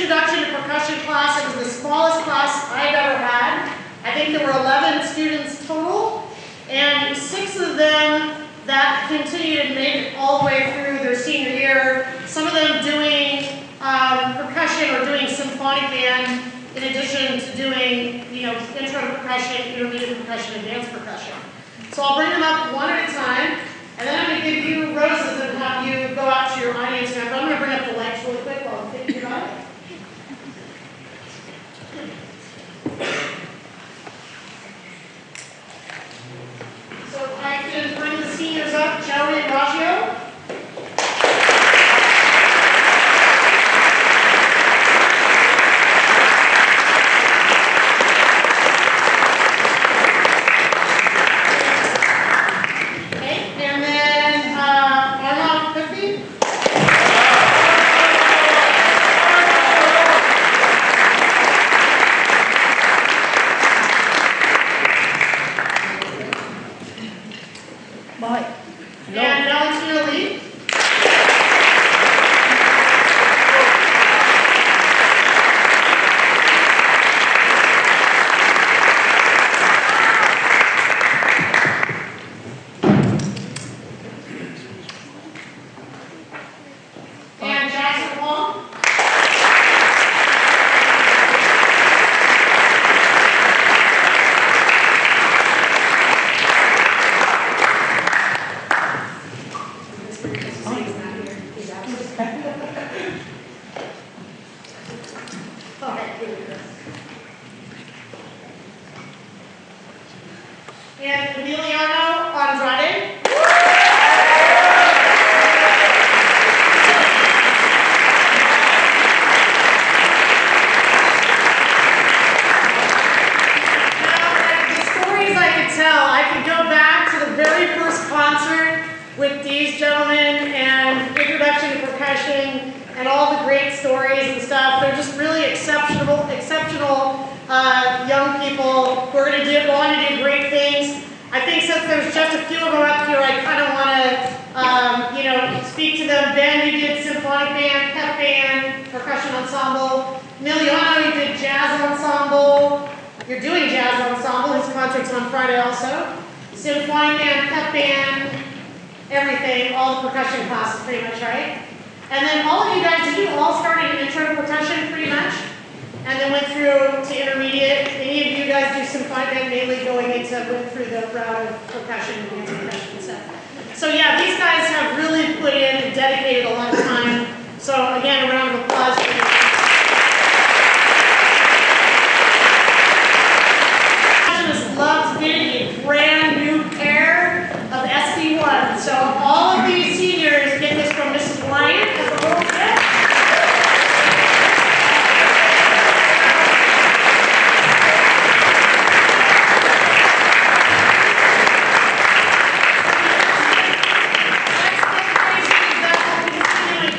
introduction to percussion class. It was the smallest class I've ever had. I think there were 11 students total, and 6 of them that continued and made it all the way through their senior year, some of them doing percussion or doing symphonic band, in addition to doing, intro to percussion, intermediate percussion, advanced percussion. So I'll bring them up one at a time, and then I'm going to give you roses and have you go out to your audience member. I'm going to bring up the lights really quick while I'm thinking about it. So if I can bring the seniors up, Joey and Ragio. Okay, and then Armand Piffy. Emiliano Andrade. I could go back to the very first concert with these gentlemen and Introduction to Percussion and all the great stories and stuff. They're just really exceptional young people who are going to go on to do great things. I think since there's just a few of them up here, I kind of want to, speak to them. Ben, you did symphonic band, pep band, percussion ensemble. Emiliano, you did jazz ensemble. You're doing jazz ensemble. His concert's on Friday also. Symphonic band, pep band, everything, all the percussion classes pretty much, right? And then all of you guys, did you all start in intro to percussion pretty much? And then went through to intermediate? Any of you guys do symphonic band mainly went through the route of percussion and percussion and stuff? So yeah, these guys have really put in and dedicated a lot of time. So again, a round of applause for you. Loves getting a brand new pair of SD1. So all of these seniors get this from Mrs. Bryant as a little gift. Next presentation is that we'll be continuing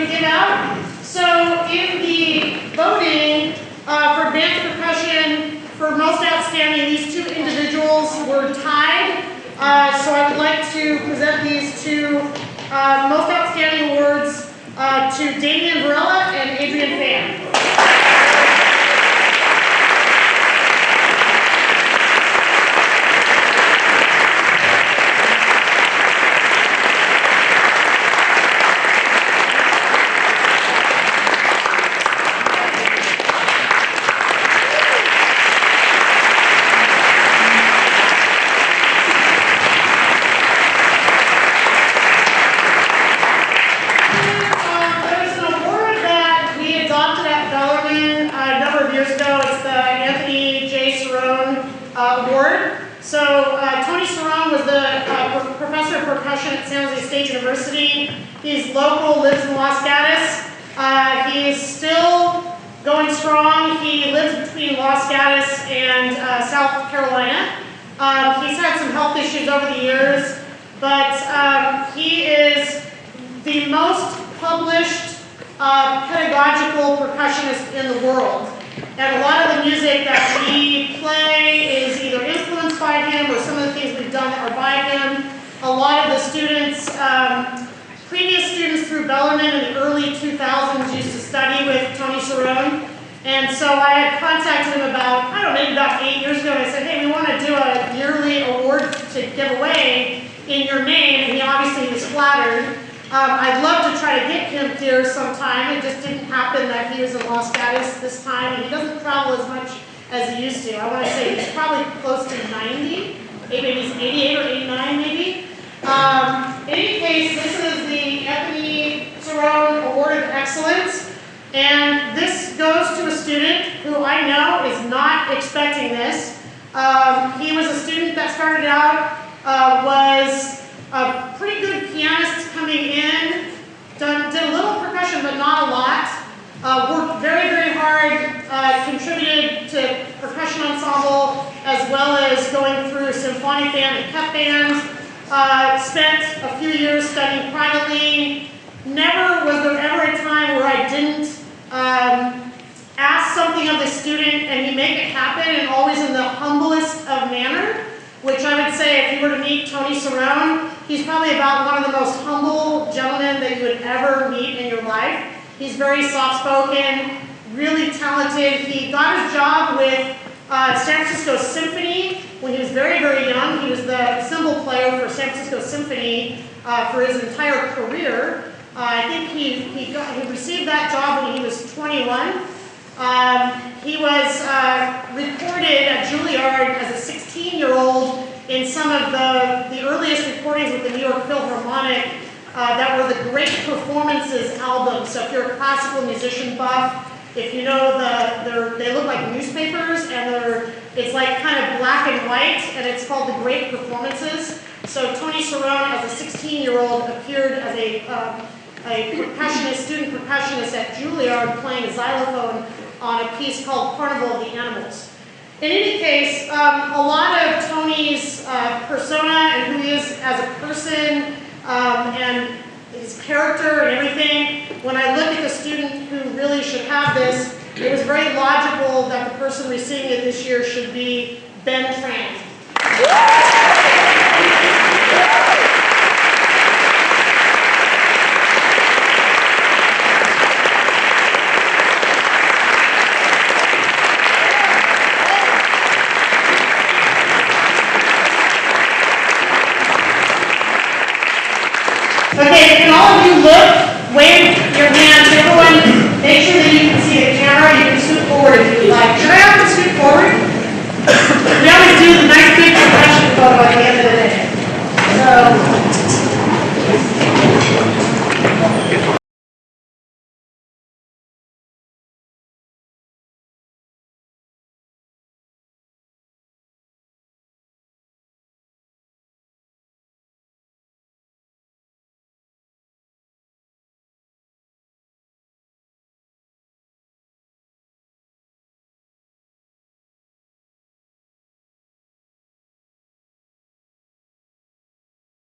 to give out. So in the voting for advanced percussion, for most outstanding, these two individuals were tied. So I would like to present these two most outstanding awards to Damian Varela and Adrian Fan. He's local, lives in Los Gatos. He's still going strong. He lives between Los Gatos and South Carolina. He's had some health issues over the years, but he is the most published pedagogical percussionist in the world. And a lot of the music that we play is either influenced by him or some of the things we've done are by him. A lot of the students, previous students through Bellarmine in the early 2000s used to study with Tony Cerrone. And so I had contacted him about, I don't know, maybe about 8 years ago, and I said, hey, we want to do a yearly award to give away in your name, and he obviously was flattered. I'd love to try to get him here sometime. It just didn't happen that he was in Los Gatos this time, and he doesn't travel as much as he used to. I want to say he's probably close to 90, maybe he's 88 or 89 maybe. In any case, this is the Anthony Cerrone Award of Excellence, and this goes to a student who I know is not expecting this. He was a student that started out, was a pretty good pianist coming in, did a little percussion but not a lot, worked very, very hard, contributed to percussion ensemble as well as going through symphonic band and pep band. Spent a few years studying privately. Never was there ever a time where I didn't ask something of the student and he make it happen, and always in the humblest of manner, which I would say if you were to meet Tony Cerrone, he's probably about one of the most humble gentlemen that you would ever meet in your life. He's very soft-spoken, really talented. He got his job with San Francisco Symphony when he was very, very young. He was the cymbal player for San Francisco Symphony for his entire career. I think he received that job when he was 21. He was recorded at Juilliard as a 16-year-old in some of the earliest recordings with the New York Philharmonic that were the Great Performances albums. So if you're a classical musician buff, if you know they look like newspapers, and it's like kind of black and white, and it's called the Great Performances. So Tony Cerrone, as a 16-year-old, appeared as a student percussionist at Juilliard playing a xylophone on a piece called Carnival of the Animals. In any case, a lot of Tony's persona and who he is as a person and his character and everything, when I look at the student who really should have this, it was very logical that the person receiving it this year should be Ben Tran.